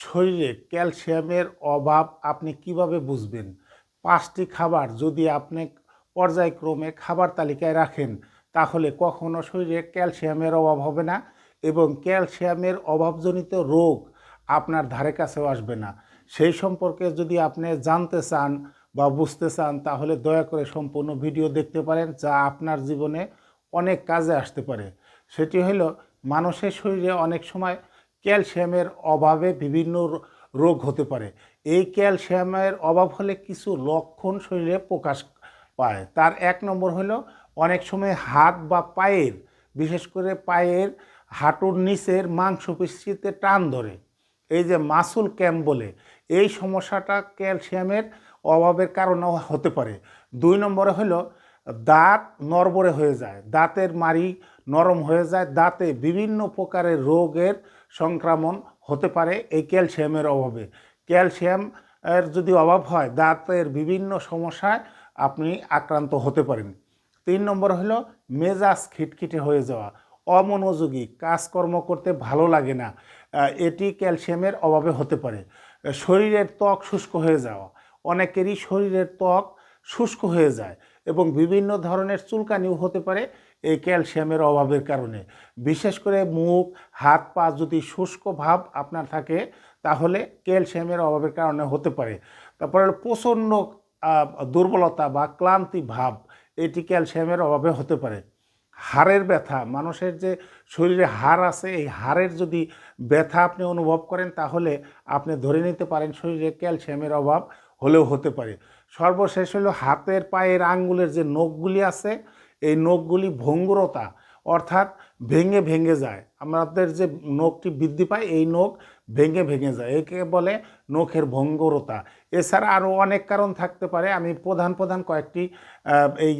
শরীরে ক্যালসিয়ামের অভাব আপনি কিভাবে বুঝবেন? ৫টি খাবার যদি আপনি পর্যায়ক্রমে খাবার তালিকায় রাখেন, তাহলে কখনো শরীরে ক্যালসিয়ামের অভাব হবে না এবং ক্যালসিয়ামের অভাবজনিত রোগ আপনার ধারে কাছেও আসবে না। সেই সম্পর্কে যদি আপনি জানতে চান বা বুঝতে চান, তাহলে দয়া করে সম্পূর্ণ ভিডিও দেখতে পারেন, যা আপনার জীবনে অনেক কাজে আসতে পারে। সেটি হলো, মানুষের শরীরে অনেক সময় ক্যালসিয়ামের অভাবে বিভিন্ন রোগ হতে পারে। এই ক্যালসিয়ামের অভাব হলে কিছু লক্ষণ শরীরে প্রকাশ পায়। তার ১ নম্বর হলো, অনেক সময় হাত বা পায়ের, বিশেষ করে পায়ের হাঁটুর নিচের মাংসপেশিতে টান ধরে, এই যে মাসল ক্র্যাম্প বলে, এই সমস্যাটা ক্যালসিয়ামের অভাবের কারণেও হতে পারে। ২ নম্বরে হলো, দাঁত নড়বড়ে হয়ে যায়, দাঁতের মাড়ি নরম হয়ে যায়, দাঁতে বিভিন্ন প্রকারের রোগের সংক্রমণ হতে পারে এই ক্যালসিয়ামের অভাবে। ক্যালসিয়াম এর যদি অভাব হয়, দাঁতের বিভিন্ন সমস্যায় আপনি আক্রান্ত হতে পারেন। ৩ নম্বর হলো, মেজাজ খিটখিটে হয়ে যাওয়া, অমনোযোগী, কাজকর্ম করতে ভালো লাগে না, এটি ক্যালসিয়ামের অভাবে হতে পারে। শরীরের ত্বক শুষ্ক হয়ে যাওয়া, অনেকেরই শরীরের ত্বক শুষ্ক হয়ে যায় এবং বিভিন্ন ধরনের চুলকানিও হতে পারে এই ক্যালসিয়ামের অভাবের কারণে। বিশেষ করে মুখ, হাত পা যদি শুষ্ক ভাব আপনার থাকে, তাহলে ক্যালসিয়ামের অভাবের কারণে হতে পারে। তারপরে প্রচণ্ড দুর্বলতা বা ক্লান্তি ভাব, এটি ক্যালসিয়ামের অভাবে হতে পারে। হাড়ের ব্যথা, মানুষের যে শরীরে হাড় আছে, এই হাড়ের যদি ব্যথা আপনি অনুভব করেন, তাহলে আপনি ধরে নিতে পারেন শরীরে ক্যালসিয়ামের অভাব হলেও হতে পারে। সর্বশেষ হলো, হাতের পায়ের আঙ্গুলের যে নখগুলি আছে, এই নখগুলি ভঙ্গুরতা, অর্থাৎ ভেঙে ভেঙে যায়। আমাদের যে নখটি বৃদ্ধি পায়, এই নখ ভেঙে ভেঙে যায়, একে বলে নখের ভঙ্গুরতা। এছাড়া আরও অনেক কারণ থাকতে পারে, আমি প্রধান প্রধান কয়েকটি এই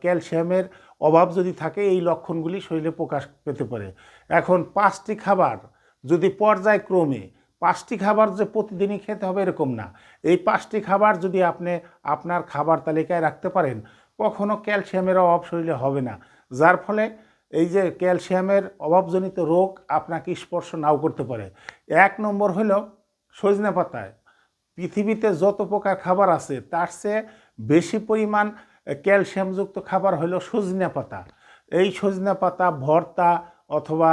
ক্যালসিয়ামের অভাব যদি থাকে, এই লক্ষণগুলি শরীরে প্রকাশ পেতে পারে। এখন ৫টি খাবার যদি পর্যায়ক্রমে, ৫টি খাবার যে প্রতিদিনই খেতে হবে এরকম না, এই ৫টি খাবার যদি আপনি আপনার খাবার তালিকায় রাখতে পারেন, কখনো ক্যালসিয়ামের অভাব শরীরে হবে না, যার ফলে এই যে ক্যালসিয়ামের অভাবজনিত রোগ আপনাকে স্পর্শ নাও করতে পারে। ১ নম্বর হলো, সজনে পাতায় পৃথিবীতে যত প্রকার খাবার আছে, তার চেয়ে বেশি পরিমাণ ক্যালসিয়ামযুক্ত খাবার হলো সজনে পাতা। এই সজনে পাতা ভর্তা অথবা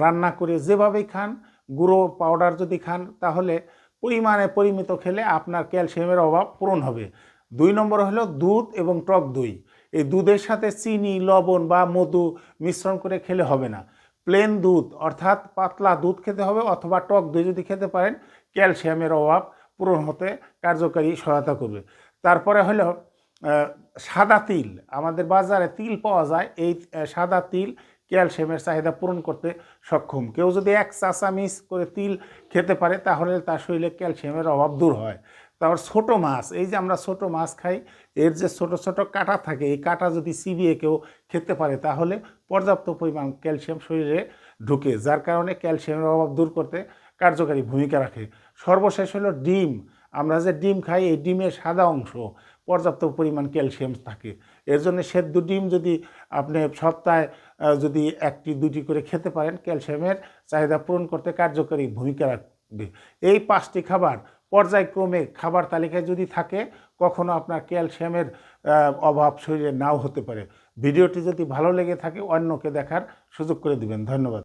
রান্না করে যেভাবেই খান, গুঁড়ো পাউডার যদি খান, তাহলে পরিমাণে পরিমিত খেলে আপনার ক্যালসিয়ামের অভাব পূরণ হবে। ২ নম্বর হলো, দুধ এবং টক দই। এই দুধের সাথে চিনি, লবণ বা মধু মিশ্রণ করে খেলে হবে না। প্লেন দুধ, অর্থাৎ পাতলা দুধ খেতে হবে, অথবা টক দই যদি খেতে পারেন, ক্যালসিয়ামের অভাব পূরণ হতে কার্যকারী সহায়তা করবে। তারপরে হলো সাদা তিল, আমাদের বাজারে তিল পাওয়া যায়, এই সাদা তিল ক্যালসিয়ামের চাহিদা পূরণ করতে সক্ষম। কেউ যদি ১ চা চামচ করে তিল খেতে পারে, তাহলে তার শরীরে ক্যালসিয়ামের অভাব দূর হয়। তারপর ছোট মাছ, এই যে আমরা ছোট মাছ খাই, এর যে ছোট ছোট কাঁটা থাকে, এই কাঁটা যদি চিবিয়ে কেউ খেতে পারে, তাহলে পর্যাপ্ত পরিমাণ ক্যালসিয়াম শরীরে ঢুকে, যার কারণে ক্যালসিয়ামের অভাব দূর করতে কার্যকারী ভূমিকা রাখে। সর্বশেষ হলো ডিম, আমরা যে ডিম খাই, এই ডিমের সাদা অংশ পর্যাপ্ত পরিমাণ ক্যালসিয়াম থাকে। এর জন্য সেদ্ধ ডিম যদি আপনি সপ্তাহে যদি ১টি ২টি করে খেতে পারেন, ক্যালসিয়ামের চাহিদা পূরণ করতে কার্যকরী ভূমিকা রাখবে। এই ৫টি খাবার পর্যায়ক্রমে খাবার তালিকায় যদি থাকে, কখনো আপনার ক্যালসিয়ামের অভাব শরীরে নাও হতে পারে। ভিডিওটি যদি ভালো লেগে থাকে, অন্যকে দেখার সুযোগ করে দিবেন। ধন্যবাদ।